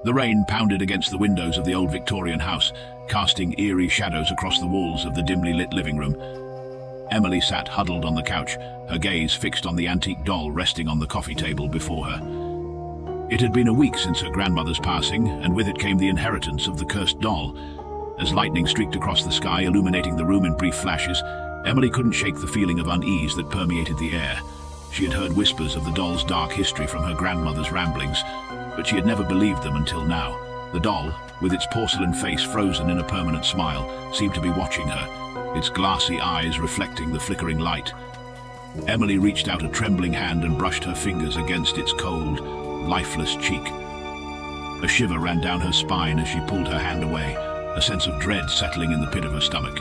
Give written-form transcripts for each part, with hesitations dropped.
The rain pounded against the windows of the old Victorian house, casting eerie shadows across the walls of the dimly lit living room. Emily sat huddled on the couch, her gaze fixed on the antique doll resting on the coffee table before her. It had been a week since her grandmother's passing, and with it came the inheritance of the cursed doll. As lightning streaked across the sky, illuminating the room in brief flashes, Emily couldn't shake the feeling of unease that permeated the air. She had heard whispers of the doll's dark history from her grandmother's ramblings, but she had never believed them until now. The doll, with its porcelain face frozen in a permanent smile, seemed to be watching her, its glassy eyes reflecting the flickering light. Emily reached out a trembling hand and brushed her fingers against its cold, lifeless cheek. A shiver ran down her spine as she pulled her hand away, a sense of dread settling in the pit of her stomach.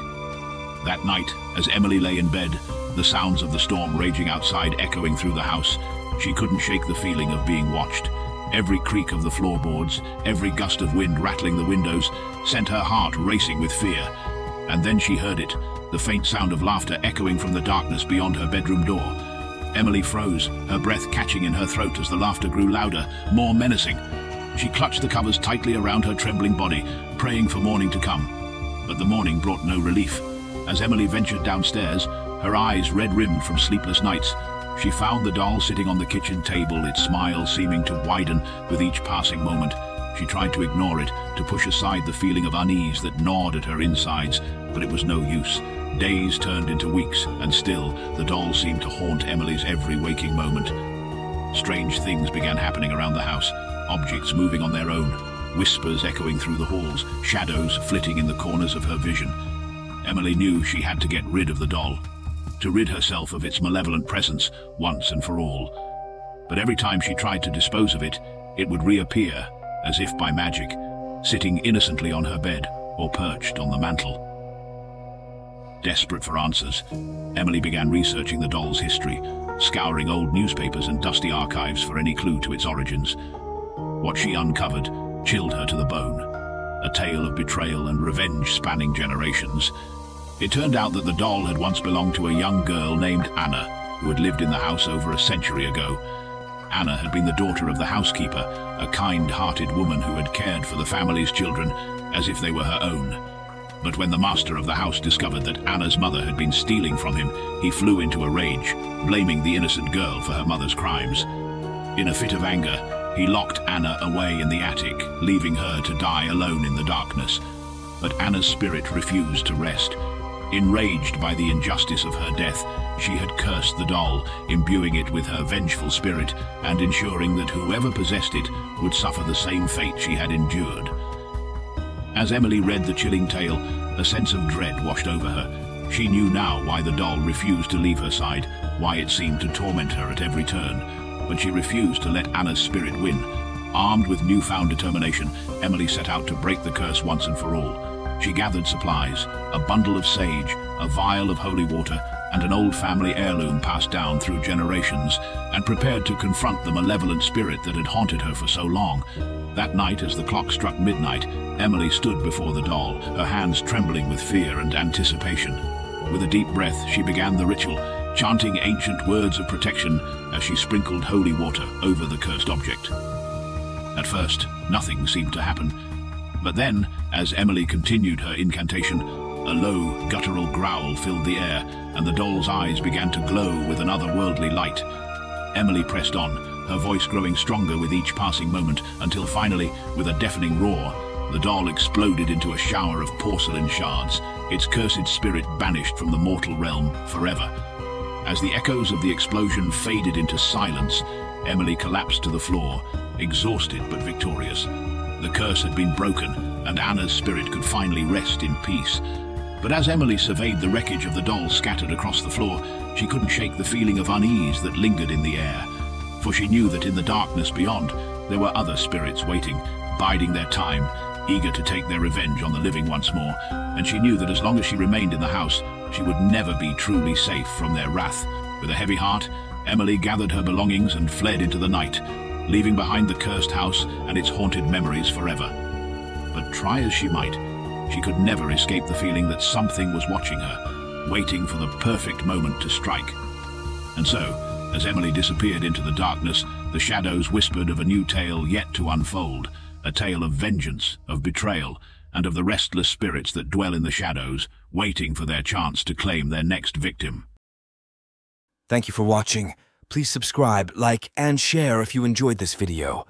That night, as Emily lay in bed, the sounds of the storm raging outside echoing through the house, she couldn't shake the feeling of being watched. Every creak of the floorboards, every gust of wind rattling the windows, sent her heart racing with fear. And then she heard it, the faint sound of laughter echoing from the darkness beyond her bedroom door. Emily froze, her breath catching in her throat as the laughter grew louder, more menacing. She clutched the covers tightly around her trembling body, praying for morning to come. But the morning brought no relief. As Emily ventured downstairs, her eyes red-rimmed from sleepless nights, she found the doll sitting on the kitchen table, its smile seeming to widen with each passing moment. She tried to ignore it, to push aside the feeling of unease that gnawed at her insides, but it was no use. Days turned into weeks, and still, the doll seemed to haunt Emily's every waking moment. Strange things began happening around the house, objects moving on their own, whispers echoing through the halls, shadows flitting in the corners of her vision. Emily knew she had to get rid of the doll, to rid herself of its malevolent presence once and for all. But every time she tried to dispose of it, it would reappear, as if by magic, sitting innocently on her bed or perched on the mantel. Desperate for answers, Emily began researching the doll's history, scouring old newspapers and dusty archives for any clue to its origins. What she uncovered chilled her to the bone, a tale of betrayal and revenge spanning generations. It turned out that the doll had once belonged to a young girl named Anna, who had lived in the house over a century ago. Anna had been the daughter of the housekeeper, a kind-hearted woman who had cared for the family's children as if they were her own. But when the master of the house discovered that Anna's mother had been stealing from him, he flew into a rage, blaming the innocent girl for her mother's crimes. In a fit of anger, he locked Anna away in the attic, leaving her to die alone in the darkness. But Anna's spirit refused to rest. Enraged by the injustice of her death, she had cursed the doll, imbuing it with her vengeful spirit and ensuring that whoever possessed it would suffer the same fate she had endured. As Emily read the chilling tale, a sense of dread washed over her. She knew now why the doll refused to leave her side, why it seemed to torment her at every turn. But she refused to let Anna's spirit win. Armed with newfound determination, Emily set out to break the curse once and for all. She gathered supplies, a bundle of sage, a vial of holy water, and an old family heirloom passed down through generations, and prepared to confront the malevolent spirit that had haunted her for so long. That night, as the clock struck midnight, Emily stood before the doll, her hands trembling with fear and anticipation. With a deep breath, she began the ritual, chanting ancient words of protection as she sprinkled holy water over the cursed object. At first, nothing seemed to happen. But then, as Emily continued her incantation, a low, guttural growl filled the air, and the doll's eyes began to glow with an otherworldly light. Emily pressed on, her voice growing stronger with each passing moment, until finally, with a deafening roar, the doll exploded into a shower of porcelain shards, its cursed spirit banished from the mortal realm forever. As the echoes of the explosion faded into silence, Emily collapsed to the floor, exhausted but victorious. The curse had been broken, and Anna's spirit could finally rest in peace. But as Emily surveyed the wreckage of the doll scattered across the floor, she couldn't shake the feeling of unease that lingered in the air. For she knew that in the darkness beyond, there were other spirits waiting, biding their time, eager to take their revenge on the living once more, and she knew that as long as she remained in the house, she would never be truly safe from their wrath. With a heavy heart, Emily gathered her belongings and fled into the night, leaving behind the cursed house and its haunted memories forever. But try as she might, she could never escape the feeling that something was watching her, waiting for the perfect moment to strike. And so, as Emily disappeared into the darkness, the shadows whispered of a new tale yet to unfold, a tale of vengeance, of betrayal, and of the restless spirits that dwell in the shadows, waiting for their chance to claim their next victim. Thank you for watching. Please subscribe, like, and share if you enjoyed this video.